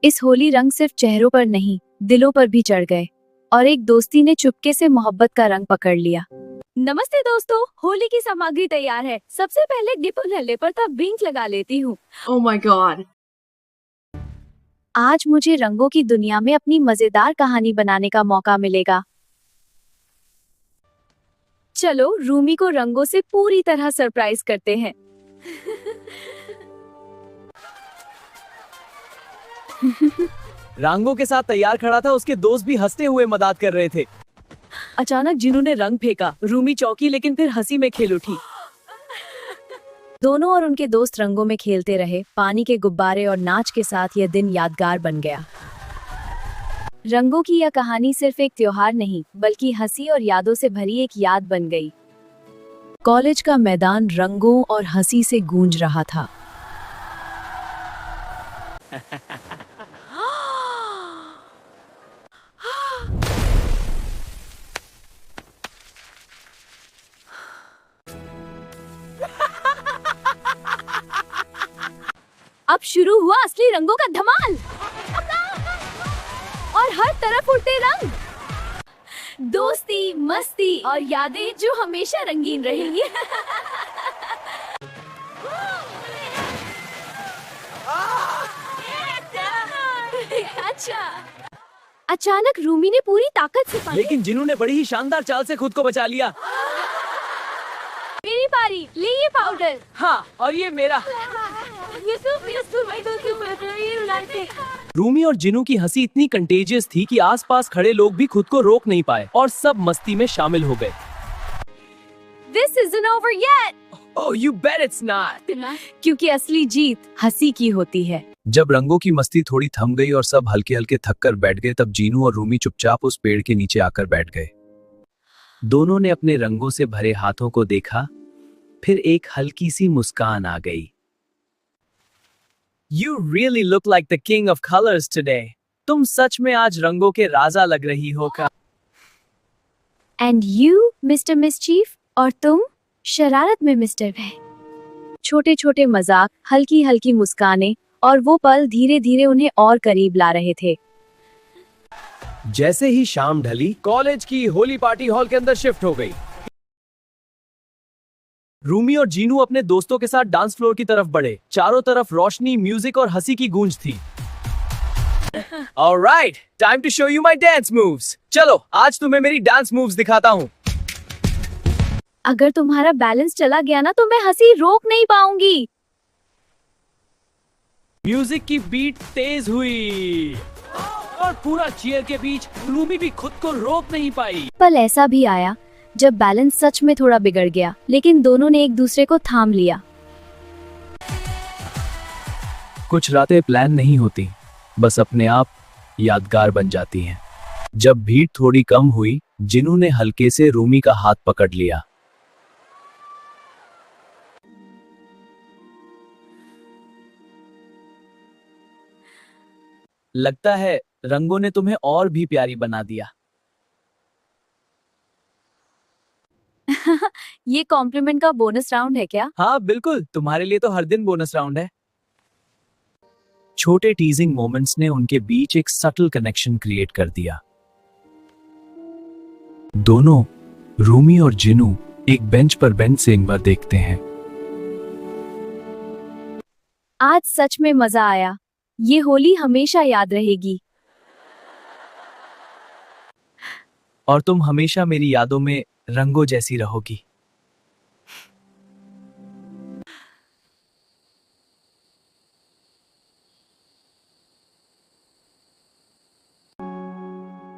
इस होली रंग सिर्फ चेहरों पर नहीं, दिलों पर भी चढ़ गए और एक दोस्ती ने चुपके से मोहब्बत का रंग पकड़ लिया। नमस्ते दोस्तों, होली की सामग्री तैयार है। सबसे पहले डिपर हल्ले पर तब बिंक लगा लेती हूँ। Oh my god. आज मुझे रंगों की दुनिया में अपनी मजेदार कहानी बनाने का मौका मिलेगा। चलो रूमी को रंगों से पूरी तरह सरप्राइज करते हैं। रंगों के साथ तैयार खड़ा था, उसके दोस्त भी हंसते हुए मदद कर रहे थे। अचानक जिनू ने रंग फेंका, रूमी चौंकी लेकिन फिर हंसी में खेल उठी। दोनों और उनके दोस्त रंगों में खेलते रहे। पानी के गुब्बारे और नाच के साथ यह दिन यादगार बन गया। रंगों की यह कहानी सिर्फ एक त्योहार नहीं, बल्कि हंसी और यादों से भरी एक याद बन गई। कॉलेज का मैदान रंगों और हंसी से गूंज रहा था। अब शुरू हुआ असली रंगों का धमाल और हर तरफ उड़ते रंग, दोस्ती, मस्ती और यादें जो हमेशा रंगीन रहेंगी। अच्छा, अचानक रूमी ने पूरी ताकत से पानी। लेकिन जिनू ने बड़ी ही शानदार चाल से खुद को बचा लिया। मेरी बारी, ले ये पाउडर। हाँ, और ये मेरा। रूमी और जिनू की हंसी इतनी कंटेजियस थी कि आसपास खड़े लोग भी खुद को रोक नहीं पाए और सब मस्ती में शामिल हो गए। This isn't over yet. Oh, you bet it's not. क्योंकि असली जीत हंसी की होती है। जब रंगों की मस्ती थोड़ी थम गई और सब हल्के हल्के थक कर बैठ गए, तब जीनू और रूमी चुपचाप उस पेड़ के नीचे आकर बैठ गए। दोनों ने अपने रंगों से भरे हाथों को देखा, फिर एक हल्की सी मुस्कान आ गई। You really look like the king of colors today. तुम सच में आज रंगों के राजा लग रही हो का। And you, Mr. Mischief, और तुम शरारत में मिस्टर है। छोटे छोटे मजाक, हल्की हल्की मुस्कानें और वो पल धीरे धीरे उन्हें और करीब ला रहे थे। जैसे ही शाम ढली, कॉलेज की होली पार्टी हॉल के अंदर शिफ्ट हो गई। रूमी और जीनू अपने दोस्तों के साथ डांस फ्लोर की तरफ बढ़े। चारों तरफ रोशनी, म्यूजिक और हंसी की गूंज थी। Alright, time to show you my dance moves. चलो, आज तुम्हें मेरी डांस मूव्स दिखाता हूँ। अगर तुम्हारा बैलेंस चला गया ना, तो मैं हंसी रोक नहीं पाऊंगी। म्यूजिक की बीट तेज हुई और पूरा चीयर के बीच रूमी भी खुद को रोक नहीं पाई। पल ऐसा भी आया जब बैलेंस सच में थोड़ा बिगड़ गया, लेकिन दोनों ने एक दूसरे को थाम लिया। कुछ रातें प्लान नहीं होती, बस अपने आप यादगार बन जाती हैं। जब भीड़ थोड़ी कम हुई, जिनू ने हल्के से रूमी का हाथ पकड़ लिया। लगता है रंगों ने तुम्हें और भी प्यारी बना दिया। ये कॉम्प्लीमेंट का बोनस राउंड है क्या? हाँ बिल्कुल, तुम्हारे लिए तो हर दिन बोनस राउंड है। छोटे टीजिंग मोमेंट्स ने उनके बीच एक सटल कनेक्शन क्रिएट कर दिया। दोनों, रूमी और जिनू, एक बेंच पर बेंच से एक बार देखते हैं। आज सच में मजा आया। ये होली हमेशा याद रहेगी। और तुम हमेशा मेरी यादों में रंगों जैसी रहोगी।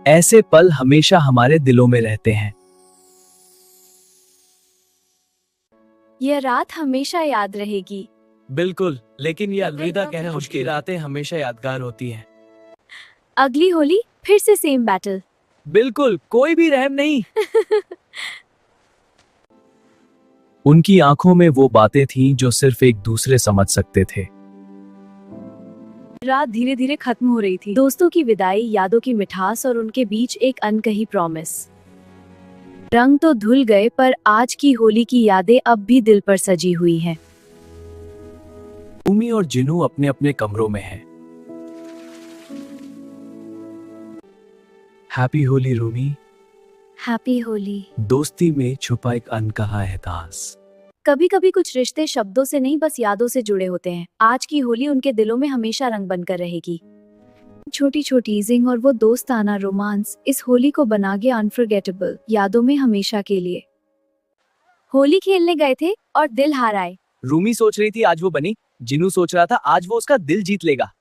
ऐसे पल हमेशा हमारे दिलों में रहते हैं। यह रात हमेशा याद रहेगी। बिल्कुल, लेकिन ये अलविदा कहना मुश्किल। रातें हमेशा यादगार होती हैं। अगली होली फिर से सेम बैटल। बिल्कुल, कोई भी रहम नहीं। उनकी आंखों में वो बातें थीं जो सिर्फ एक दूसरे समझ सकते थे। रात धीरे धीरे खत्म हो रही थी। दोस्तों की विदाई, यादों की मिठास और उनके बीच एक अनकही प्रॉमिस। रंग तो धुल गए, पर आज की होली की यादें अब भी दिल पर सजी हुई हैं। रूमी और जिनू अपने अपने कमरों में हैं। हैप्पी होली रूमी। हैप्पी होली। दोस्ती में छुपा एक अनकहा एहसास। कभी कभी कुछ रिश्ते शब्दों से नहीं बस यादों से जुड़े होते हैं। आज की होली उनके दिलों में हमेशा रंग बनकर रहेगी। छोटी छोटी जिंग और वो दोस्ताना रोमांस इस होली को बना गया अनफॉरगेटेबल, यादों में हमेशा के लिए। होली खेलने गए थे और दिल हार आए। रूमी सोच रही थी आज वो बनी, जिनू सोच रहा था आज वो उसका दिल जीत लेगा।